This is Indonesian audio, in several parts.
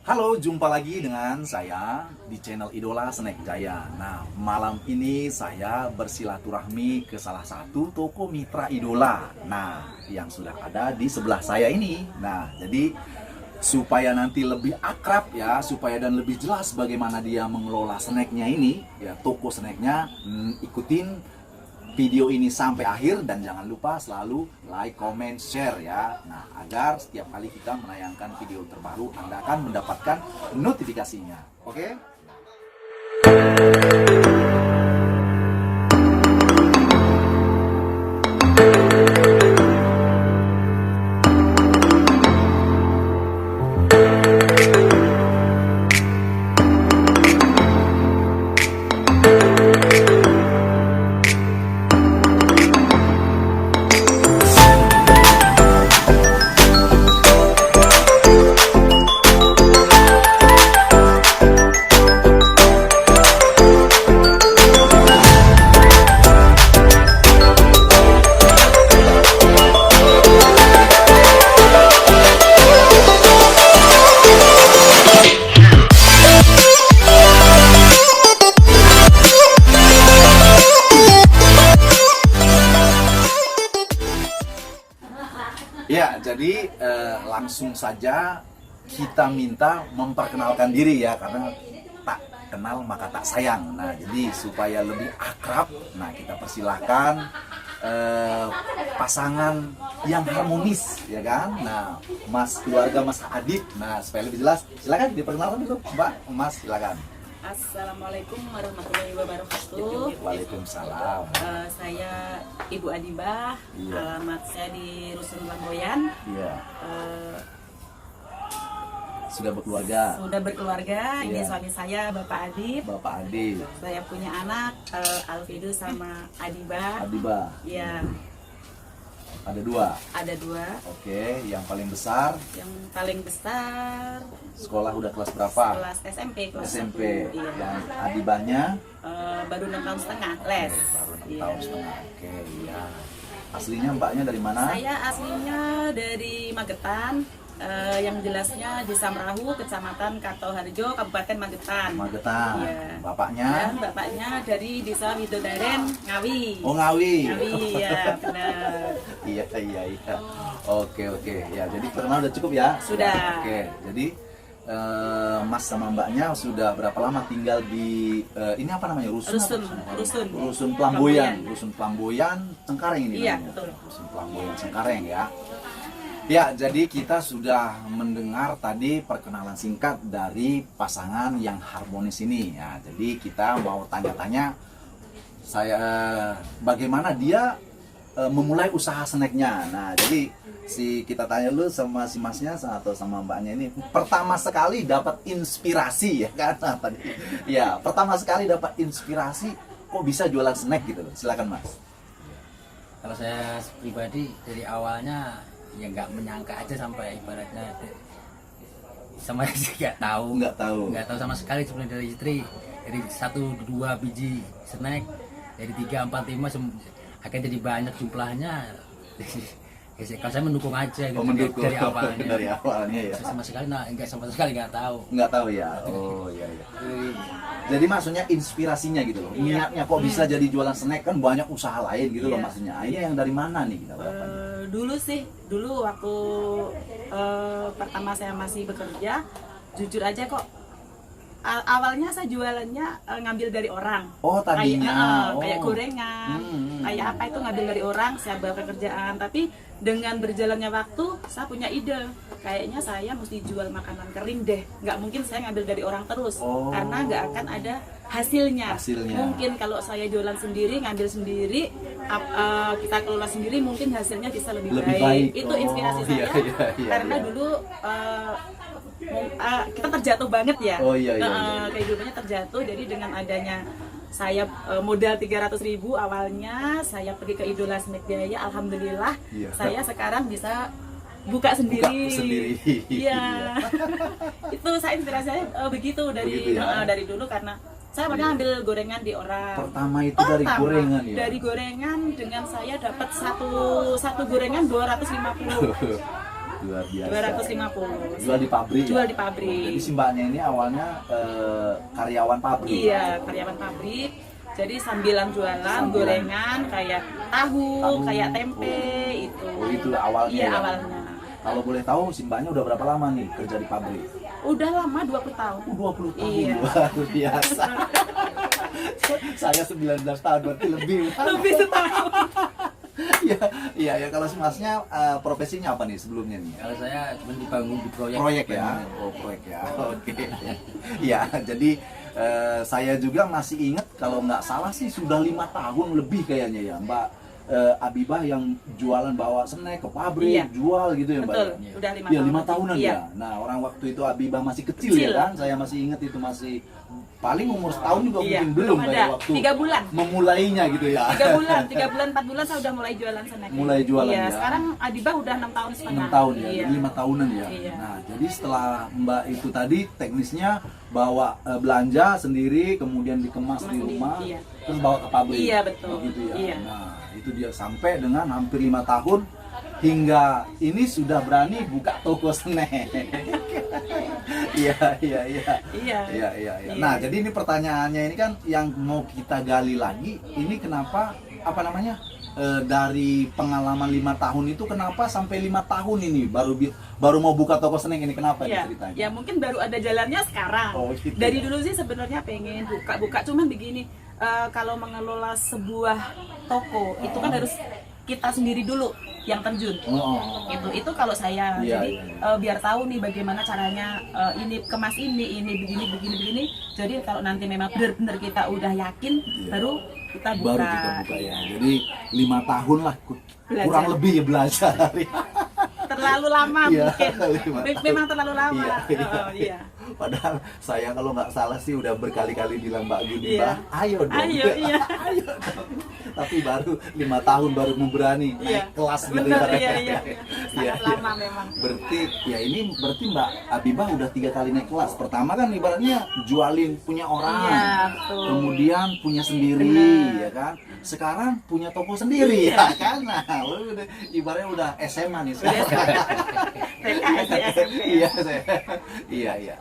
Halo, jumpa lagi dengan saya di channel Idola Snack Jaya. Nah, malam ini saya bersilaturahmi ke salah satu toko mitra Idola. Nah, yang sudah ada di sebelah saya ini. Nah, jadi supaya nanti lebih akrab ya, supaya dan lebih jelas bagaimana dia mengelola snacknya ini, ya toko snacknya, ikutin video ini sampai akhir dan jangan lupa selalu like, comment, share ya. Nah, agar setiap kali kita menayangkan video terbaru Anda akan mendapatkan notifikasinya. Oke? Ya, jadi langsung saja kita minta memperkenalkan diri ya, karena tak kenal maka tak sayang. Nah, jadi supaya lebih akrab, nah kita persilahkan pasangan yang harmonis ya kan. Nah, keluarga Mas Adib. Nah, supaya lebih jelas, silakan diperkenalkan dulu, Mbak. Mas, silakan. Assalamualaikum warahmatullahi wabarakatuh. Waalaikumsalam. Saya Ibu Adibah. Iya. Alamat saya di Rusun Lamboyan. Iya. Sudah berkeluarga. Sudah berkeluarga. Ini Iya. suami saya Bapak Adib. Bapak Adib. Saya punya anak Alfidu sama Adibah. Adibah. Ya, Ada dua. ada dua. Oke, yang paling besar Yang paling besar sekolah udah kelas berapa? kelas SMP, kelas SMP. 1. Iya. Yang Adibahnya Baru 6 tahun setengah les. baru 6 Iya. tahun setengah. Oke, iya. Aslinya mbaknya dari mana? Saya aslinya dari Magetan, yang jelasnya di Samrahu, Kecamatan Kartoharjo, Kabupaten Magetan. Magetan. Iya. Bapaknya? Dan bapaknya dari Desa Widodaren, Ngawi. Oh, Ngawi. Ngawi, ya benar. Iya. Oke. Ya, jadi perkenalan udah cukup ya? Sudah. Oke, jadi Mas sama mbaknya sudah berapa lama tinggal di ini apa namanya? Rusun Pelamboyan. Rusun Pelamboyan Cengkareng ini Iya, namanya. betul. Rusun Pelamboyan Cengkareng ya. Ya, jadi kita sudah mendengar tadi perkenalan singkat dari pasangan yang harmonis ini. Ya, jadi kita mau tanya-tanya bagaimana dia memulai usaha snacknya. Nah, jadi kita tanya dulu sama si masnya atau sama mbaknya ini. Pertama sekali dapat inspirasi ya kan? Nah, tadi. Ya, pertama sekali dapat inspirasi kok bisa jualan snack gitu loh. Silakan Mas. Kalau saya pribadi dari awalnya ya nggak menyangka aja sampai ibaratnya sama sih nggak tahu sama sekali sebenarnya dari istri, dari 1-2 biji snack dari 3-4-5 akan jadi banyak jumlahnya. Kalau saya mendukung aja gitu, dari awalnya. Dari awalnya ya. Sama sekali sama sekali nggak tahu. Nggak tahu ya. Oh iya. Jadi maksudnya inspirasinya gitu loh. Niatnya kok bisa jadi jualan snack, kan banyak usaha lain gitu loh Iya. maksudnya. Ini yang dari mana nih kita berapanya? Dulu waktu pertama saya masih bekerja, jujur aja kok awalnya saya jualannya ngambil dari orang. Oh, tadinya. Kayak gorengan, kayak apa itu ngambil dari orang, saya bawa pekerjaan. Tapi dengan berjalannya waktu, saya punya ide. Kayaknya saya mesti jual makanan kering deh. Nggak mungkin saya ngambil dari orang terus, karena nggak akan ada hasilnya. Mungkin kalau saya jualan sendiri, ngambil sendiri, kita kelola sendiri, mungkin hasilnya bisa lebih baik. Itu inspirasi saya. Karena dulu kita terjatuh banget ya. Kehidupannya terjatuh. Jadi dengan adanya saya modal 300.000 awalnya, saya pergi ke Idola Snack Jaya. Alhamdulillah, saya sekarang bisa buka sendiri. Iya. Itu saya inspirasi saya begitu dari dulu, karena saya pernah ambil gorengan di orang. Pertama itu dari gorengan ya? Dari gorengan, dengan saya dapat satu gorengan 250. luar biasa. 250. Jual di pabrik. Jual ya? di pabrik. Jadi si mbaknya ini awalnya karyawan pabrik. Iya, karyawan pabrik. Jadi sambilan jualan gorengan kayak tahu, kayak tempe itu. Oh, itu awalnya. Iya, ya? awalnya. Kalau boleh tahu si mbaknya udah berapa lama nih kerja di pabrik? Udah lama 20 tahun. 20 tahun. Iya. Luar biasa. Saya 19 tahun berarti lebih. Lebih setahun. Iya, kalau si masnya profesinya apa nih sebelumnya nih? Kalau saya cuma dibangun di proyek. Proyek ya? Oh, proyek ya. Oke. Iya, jadi saya juga masih ingat kalau nggak salah sih sudah 5 tahun lebih kayaknya ya Mbak Abibah yang jualan bawa snack ke pabrik, Iya. jual gitu ya Mbak? Betul, Ya? udah 5 Iya, tahun. 5 tahunan Iya. ya. Nah, orang waktu itu Abibah masih kecil ya kan? Saya masih ingat itu masih paling umur setahun juga Iya, mungkin belum ada. kayak waktu 3 bulan. memulainya gitu ya. 3 bulan, 4 bulan saya udah mulai jualan snack. Mulai jualan iya, ya. sekarang Adibah udah 6 tahun setengah. 6 tahun ya, Iya. jadi 5 tahunan ya. Iya. Nah, jadi setelah Mbak itu tadi teknisnya bawa belanja sendiri, kemudian dikemas di Sendiri, rumah, iya. terus bawa ke pabrik. Iya, betul. Gitu ya. Iya. Nah, itu dia sampai dengan hampir 5 tahun hingga ini sudah berani buka toko snack. Iya. Iya. Iya. Nah, jadi ini pertanyaannya ini kan yang mau kita gali lagi, ini kenapa apa namanya? Dari pengalaman 5 tahun itu kenapa sampai 5 tahun ini baru mau buka toko snack ini, kenapa Iya. nih ceritanya? Ya mungkin baru ada jalannya sekarang. Oh, gitu. Dari dulu sih sebenarnya pengen buka, cuman begini, kalau mengelola sebuah toko itu kan harus kita sendiri dulu yang terjun. Oh. Itu kalau saya. Iya, Jadi iya. biar tahu nih bagaimana caranya ini kemas ini begini. Jadi kalau nanti memang benar-benar kita udah yakin, Iya. baru kita buka. Baru kita buka ya. Jadi 5 tahun lah Belajar. kurang lebih ya belajar. Terlalu lama Iya, mungkin. 5 Memang terlalu lama. Iya. Iya. Padahal saya kalau nggak salah sih udah berkali-kali bilang Mbak Guni, Iya. Mbak, ayo dong. Ayo, iya. Ayo dong. Tapi baru 5 tahun baru mau berani Iya. naik kelas gitu. Bener, ya. iya. Sangat lama memang. Berarti ya ini berarti Mbak Abibah udah 3 kali naik kelas. Pertama kan ibaratnya jualin punya orang. Iya, betul. Kemudian punya sendiri, Bener. ya kan? Sekarang punya toko sendiri, Iya. ya kan? Nah, udah, ibaratnya udah SMA nih sekarang. TK, SD, SMP. Iya.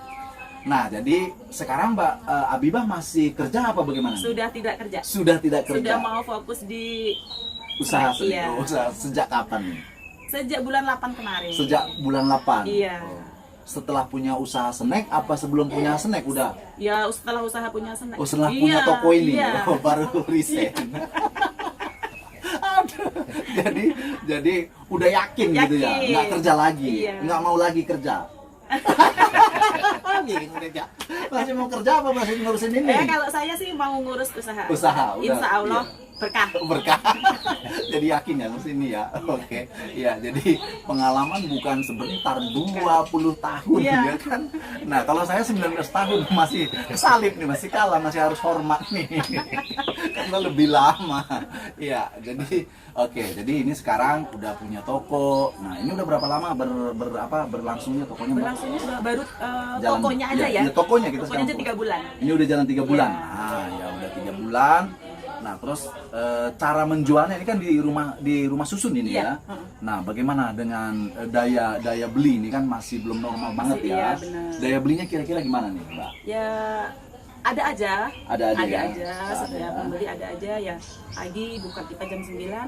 Nah, jadi sekarang Mbak Abibah masih kerja apa bagaimana? Sudah tidak kerja. Sudah tidak kerja. Sudah mau fokus di usaha snack, iya. usaha sejak kapan nih? Sejak bulan 8 kemarin. Sejak bulan 8. Iya. Oh. Setelah punya usaha snack apa sebelum punya snack udah? Ya setelah usaha punya snack. Oh, setelah Iya, punya toko ini. iya. Oh, baru riset. Aduh. Jadi udah yakin gitu ya, Yakin. nggak kerja lagi, Iya. nggak mau lagi kerja. Masih mau kerja apa masih ngurusin ini? Kalau saya sih mau ngurus usaha. Usaha, udah, Insya Allah iya. berkah. Berkah. Jadi yakin ya mesti ini ya. Oke. Ya, jadi pengalaman bukan sebentar, 20 tahun Iya. ya kan. Nah, kalau saya 19 tahun masih salib nih, masih kalah, masih harus hormat nih. Karena lebih lama. Iya, jadi oke, jadi ini sekarang udah punya toko. Nah, ini udah berapa lama berlangsungnya tokonya, Mbak? Berlangsungnya baru Jalan- tokonya aja iya, ya. iya, tokonya kita Tokonya aja sekarang. 3 bulan. Ini udah jalan 3 bulan. Iya. Nah, ya udah 3 bulan. Nah, terus cara menjualnya ini kan di rumah susun ini Iya. ya. Nah, bagaimana dengan daya beli ini kan masih belum normal banget Masih, ya. iya, benar. Daya belinya kira-kira gimana nih, Mbak? Ya ada aja. Ada aja ya? Setiap Ada. pembeli ada aja ya. Pagi buka kita jam 9,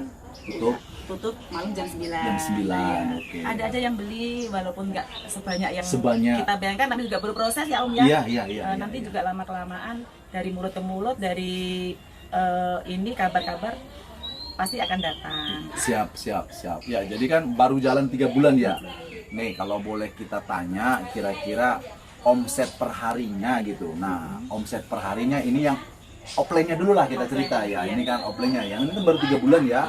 tutup malam jam 9. Jam 9, Nah, oke. Ada aja yang beli walaupun nggak sebanyak yang Sebanyak. kita bayangkan, tapi juga berproses ya Om ya. Iya. Nanti juga lama-kelamaan dari mulut ke mulut, dari ini kabar-kabar pasti akan datang. Siap. Ya, jadi kan baru jalan 3 bulan ya. Nih, kalau boleh kita tanya kira-kira omset per harinya gitu. Nah, omset per harinya ini yang offline-nya dulu lah kita cerita ya. Iya. Ini kan offline-nya. Yang ini kan baru 3 bulan ya.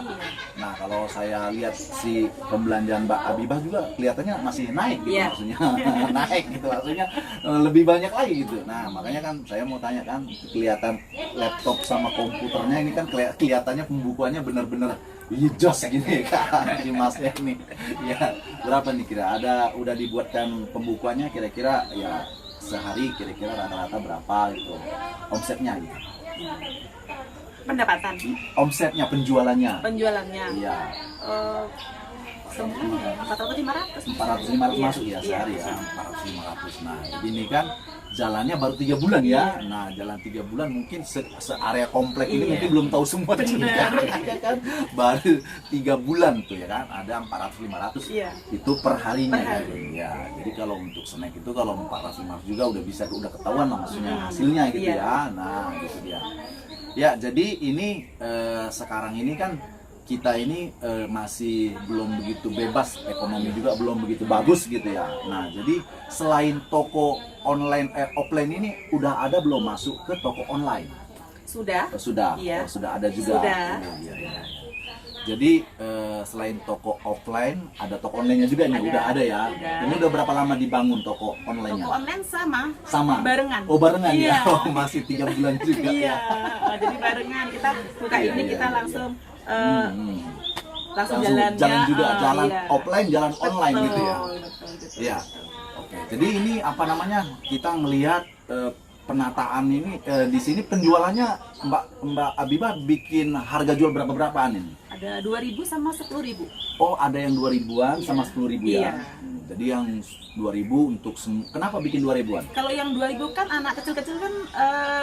Nah, kalau saya lihat si pembelanjaan Mbak Abibah juga kelihatannya masih naik gitu Iya. maksudnya. Naik gitu maksudnya, lebih banyak lagi gitu. Nah, makanya kan saya mau tanya kan, kelihatan laptop sama komputernya ini kan kelihatannya pembukuannya benar-benar jos gini kan si Masnya nih. Ya, berapa nih kira? Udah dibuatkan pembukuannya kira-kira ya sehari kira-kira rata-rata berapa gitu omsetnya gitu. Pendapatan, Omsetnya, penjualannya. penjualannya. Iya. semuanya 400-500. 400-500 masuk ya sehari ya, 400-500. Nah, jadi ini kan jalannya baru 3 bulan ya. Nah, jalan 3 bulan mungkin se-area komplek ini mungkin belum tahu semua ya kan. Baru 3 bulan tuh ya kan, ada 400-500 itu per harinya ya. Jadi kalau untuk snack itu kalau 400-500 juga udah ketahuan lah maksudnya hasilnya gitu ya. Nah, gitu dia. Ya, jadi ini sekarang ini kan kita ini masih belum begitu bebas, ekonomi juga belum begitu bagus gitu ya. Nah, jadi selain toko online offline ini udah ada belum masuk ke toko online? Sudah. Sudah. Iya. Oh, sudah ada juga. Sudah. Iya. Jadi selain toko offline ada toko online-nya juga nih, udah ada ya. Udah. Ini udah berapa lama dibangun toko online-nya? Toko online sama. Sama. Barengan. Oh, barengan Iya. ya. Oh, masih 3 bulan juga Iya. ya. Jadi barengan kita buka Iya, ini iya, kita iya. langsung Langsung jalannya, jalan juga, jalan iya. offline, jalan online gitu ya. Betul. Iya. Oke. Jadi ini apa namanya? Kita ngelihat penataan ini di sini penjualannya Mbak Abibah bikin harga jual berapaan ini? Ada 2.000 sama 10.000. Oh, ada yang 2.000-an sama 10.000 ya. Iya. Jadi yang 2.000 untuk kenapa bikin 2.000-an? Kalau yang 2.000 kan anak kecil-kecil kan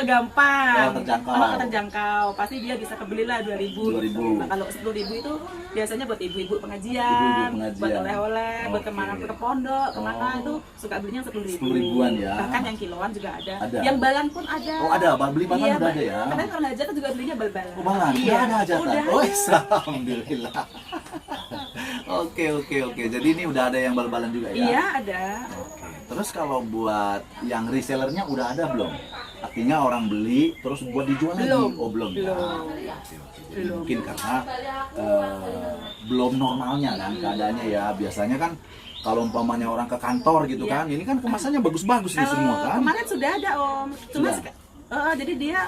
gampang. Oh, terjangkau. Terjangkau. Pasti dia bisa kebelilah 2.000. 2.000. Nah, kalau 10.000 itu biasanya buat ibu-ibu pengajian, Ibu-ibu pengajian. buat oleh-oleh, buat Oke. kemana ke pondok, kemana Oh. itu suka belinya 10.000. 10.000-an ya. Bahkan yang kiloan juga ada. Ada. Yang balan pun ada. Oh, ada. Beli balan Iya, udah ada ya. Kadang orang hajatan juga belinya bal-balan. Oh, balan. Iya, Udah ada aja. udah Oh, ada. alhamdulillah. Oke. Jadi ini udah ada yang bal-balan juga ya? Iya, ada. Oke. Terus kalau buat yang resellernya udah ada belum? Artinya orang beli terus buat dijual lagi? Belum. Oh, belum. Ya. Belum. Oke. Jadi Belum. mungkin karena belum normalnya kan keadaannya ya. Biasanya kan kalau umpamanya orang ke kantor gitu Iya. kan, ini kan kemasannya bagus-bagus nih Kalau semua kan? kemarin sudah ada Om, cuma Sudah. jadi dia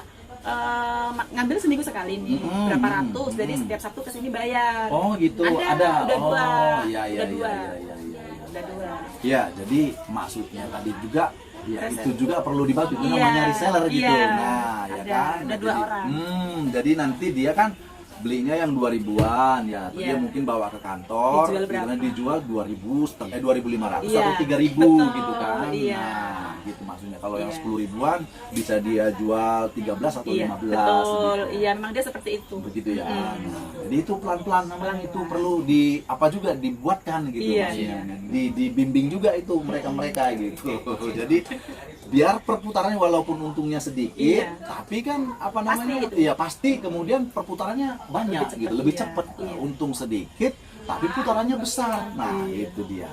ngambil seminggu sekali nih, berapa ratus, jadi setiap Sabtu kesini bayar. Oh gitu, Ada, udah oh, dua, iya. udah dua. Iya. Udah dua. Ya, jadi maksudnya tadi juga ya Reseller. itu juga perlu dibantu itu Iya, namanya reseller gitu. iya. Nah, ya Ada, kan. ada dua orang. Jadi nanti dia kan belinya yang 2.000-an ya, atau Iya. dia mungkin bawa ke kantor, Dijual berapa? kemudian dijual 2.500 Iya, atau 3.000 betul, gitu kan. iya. Nah, gitu maksudnya. Kalau yang Iya. 10.000-an bisa dia jual 13 atau Iya, 15 betul. gitu. Iya, memang dia seperti itu. Begitu ya. Nah, jadi itu pelan-pelan namanya itu perlu juga dibuatkan gitu Iya, maksudnya. Dibimbing juga itu mereka-mereka gitu. Jadi biar perputarannya walaupun untungnya sedikit, Iya. tapi kan apa namanya? Pasti itu. Iya, pasti kemudian perputarannya banyak Lebih gitu, cepat, lebih iya. cepat. Iya. Untung sedikit tapi putarannya besar. Nah, itu dia.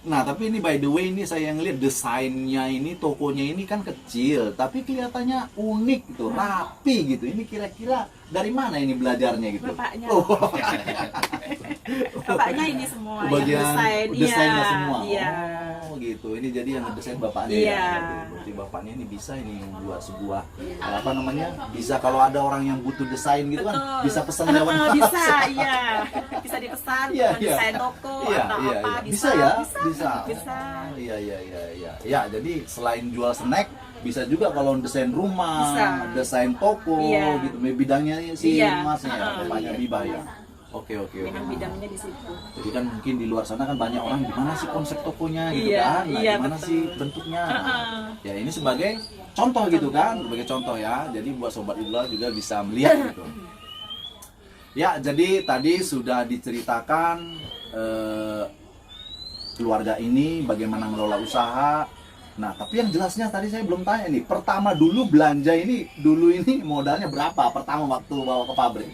Nah, tapi ini by the way ini saya ngeliat desainnya ini, tokonya ini kan kecil, tapi kelihatannya unik gitu, rapi gitu. Ini kira-kira dari mana ini belajarnya gitu? Bapaknya. Oh, Bapaknya ini semua bagian yang desainnya iya, semua. Iya. Oh, gitu. Ini jadi yang ngedesain bapaknya Iya. ya. Berarti bapaknya ini bisa ini membuat sebuah apa namanya? Bisa kalau ada orang yang butuh desain gitu kan, Betul. bisa pesan lewat Bisa, iya. Bisa dipesan, Iya, mau iya. desain toko Iya, atau iya, apa, iya. bisa. Bisa ya? Bisa. Bisa. Oh, iya. Ya, jadi selain jual snack, bisa juga kalau desain rumah, Bisa. desain toko, Iya. gitu. Bidangnya si Iya. masnya, bapaknya Iya. Bibah ya. Oke. Memang bidangnya di situ. Jadi kan mungkin di luar sana kan banyak orang gimana sih konsep tokonya gitu Iya, kan, nah, iya, gimana betul. sih bentuknya. Nah, ya ini sebagai contoh gitu kan, sebagai contoh ya. Jadi buat sobat idola juga bisa melihat gitu. Ya, jadi tadi sudah diceritakan keluarga ini bagaimana mengelola usaha. Nah, tapi yang jelasnya tadi saya belum tanya nih. Pertama dulu belanja ini, modalnya berapa? Pertama waktu bawa ke pabrik?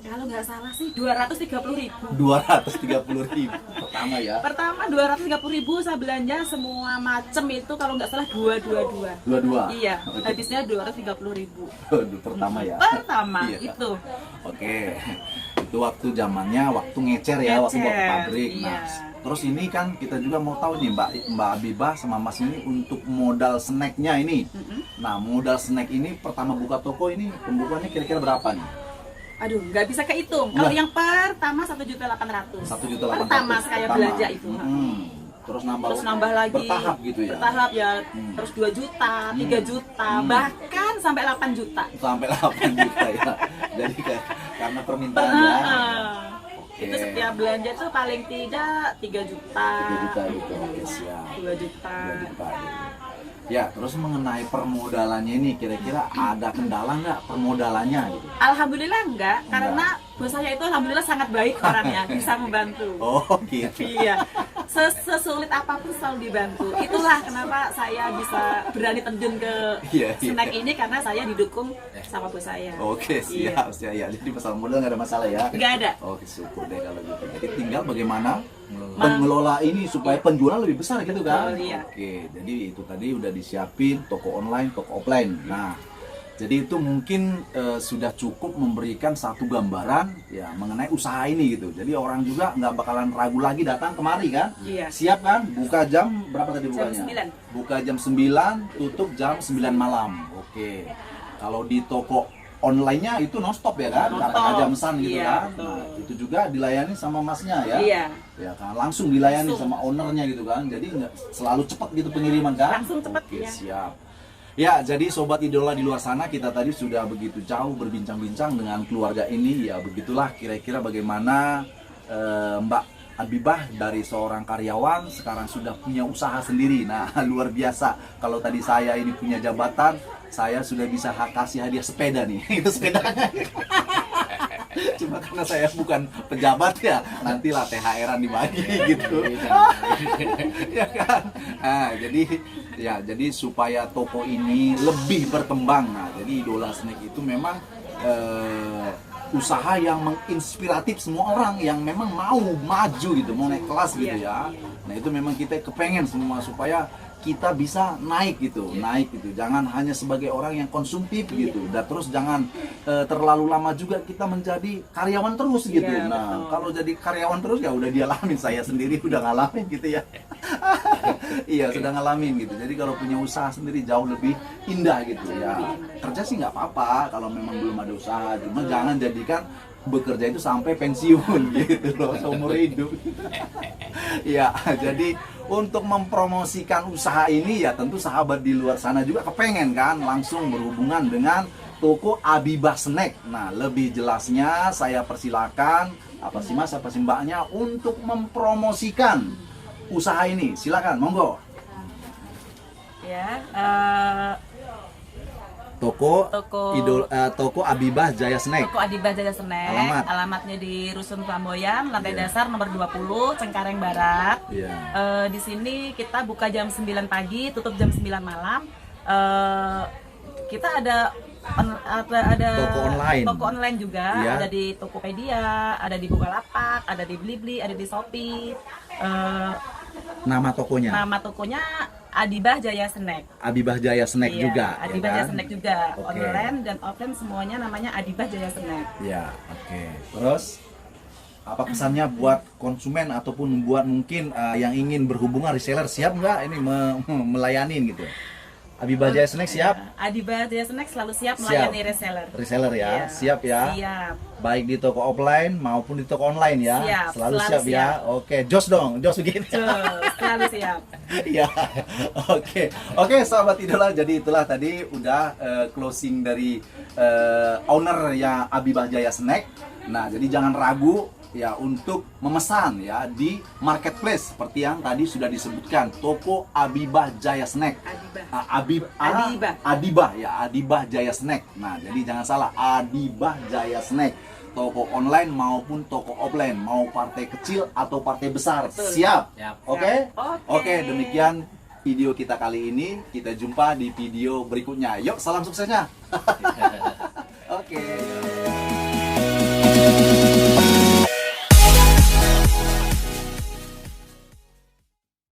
Kalau nggak salah sih 230.000. 230.000 pertama ya. Pertama 230.000 saya belanja semua macem itu kalau nggak salah 222. Dua-dua. Iya, Oke. habisnya 230.000. Waduh, pertama ya. Pertama Iya. itu. Oke. Itu waktu zamannya waktu ngecer ya, waktu bawa ke Ngecer, pabrik. Nah, iya. terus ini kan kita juga mau tahu nih Mbak Abibah sama Mas ini untuk modal snacknya ini. Nah, modal snack ini pertama buka toko ini pembukaannya kira-kira berapa nih? Aduh, nggak bisa kehitung. Kalau yang pertama 1.800.000. 1.800.000. Pertama saya belanja itu. Terus Nambah lagi. Bertahap gitu ya. Bertahap ya. Terus 2 juta, 3 juta, bahkan sampai 8 juta. Sampai 8 juta ya. Jadi karena permintaan ya. Itu setiap belanja tuh paling tidak 3 juta. 3 juta gitu. Oke, siap. 2 juta. 2 juta gitu. Ya, terus mengenai permodalannya ini kira-kira ada kendala nggak permodalannya gitu? Alhamdulillah enggak, karena bos saya itu alhamdulillah sangat baik orangnya, bisa membantu. Oh, gitu. Iya, sesulit apapun selalu dibantu. Itulah kenapa saya bisa berani terjun ke snack ini, karena saya didukung sama bos saya. Oke, siap, siap ya. Jadi masalah modal nggak ada masalah ya? Nggak ada. Oke, syukur deh kalau gitu. Jadi tinggal bagaimana mengelola ini supaya penjualan lebih besar gitu kan? Oh, iya. Oke, jadi itu tadi udah disiapin toko online, toko offline. Nah, jadi itu mungkin sudah cukup memberikan satu gambaran ya mengenai usaha ini gitu. Jadi orang juga nggak bakalan ragu lagi datang kemari kan? Iya. Siap kan? Buka jam berapa tadi bukanya? Jam 9. Buka jam 9, tutup jam 9 malam. Oke. Kalau di toko online-nya itu non-stop ya kan? Nggak pakai jam san gitu Iya, kan? Nah, itu juga dilayani sama masnya ya? Iya. Ya kan? Langsung dilayani sama ownernya gitu kan? Jadi nggak selalu cepat gitu pengiriman kan? Langsung cepat, Oke, ya. siap. Ya, jadi sobat idola di luar sana, kita tadi sudah begitu jauh berbincang-bincang dengan keluarga ini. Ya, begitulah kira-kira bagaimana Mbak Abibah dari seorang karyawan sekarang sudah punya usaha sendiri. Nah, luar biasa. Kalau tadi saya ini punya jabatan, saya sudah bisa kasih hadiah sepeda nih. Itu sepedanya. Cuma karena saya bukan pejabat ya, nantilah THR-an dibagi gitu. Ya kan? Nah, jadi supaya toko ini lebih berkembang. Nah, jadi Idola Snack itu memang usaha yang menginspiratif semua orang yang memang mau maju gitu, mau naik kelas gitu ya. Nah, itu memang kita kepengen semua supaya kita bisa naik gitu. Jangan hanya sebagai orang yang konsumtif gitu. Dan terus jangan terlalu lama juga kita menjadi karyawan terus gitu. Nah, kalau jadi karyawan terus ya udah dialamin, saya sendiri udah ngalamin gitu ya. Iya, sudah ngalamin gitu. Jadi kalau punya usaha sendiri jauh lebih indah gitu ya. Kerja sih nggak apa-apa kalau memang belum ada usaha, cuma jangan jadikan bekerja itu sampai pensiun gitu loh, seumur hidup. Ya, jadi untuk mempromosikan usaha ini ya tentu sahabat di luar sana juga kepengen kan langsung berhubungan dengan toko Abibah Snack. Nah, lebih jelasnya saya persilakan apa sih Mas, apa sih Mbaknya untuk mempromosikan usaha ini. Silakan, monggo. Ya, Toko Abibah Jaya Snack. Toko Abibah Jaya Snack. Alamatnya di Rusun Flamboyan, lantai dasar nomor 20, Cengkareng Barat. Di sini kita buka jam 9 pagi, tutup jam 9 malam. Kita ada toko online juga, ada di Tokopedia, ada di Bukalapak, ada di Blibli, ada di Shopee. Nama tokonya Abibah Jaya Snack. Abibah Jaya Snack juga. Abibah Jaya Snack juga. Online dan offline semuanya namanya Abibah Jaya Snack. Ya, oke. Terus apa pesannya buat konsumen ataupun buat mungkin yang ingin berhubungan reseller, siap nggak ini melayani gitu? Abibah Jaya Snack siap? Abibah Jaya Snack selalu siap melayani reseller. Reseller ya, siap ya? Siap. Baik di toko offline maupun di toko online ya? Siap, selalu siap ya? Oke, jos dong, jos begini. Selalu siap. Ya, oke, sahabat idola, jadi itulah tadi udah closing dari owner ya Abibah Jaya Snack. Nah, jadi jangan ragu ya untuk memesan ya di marketplace seperti yang tadi sudah disebutkan, toko Abibah Jaya Snack. Adibah Jaya Snack. Nah, jadi jangan salah, Adibah Jaya Snack. Toko online maupun toko offline, mau partai kecil atau partai besar. Betul. Siap? Oke. Oke, demikian video kita kali ini. Kita jumpa di video berikutnya. Yuk, salam suksesnya.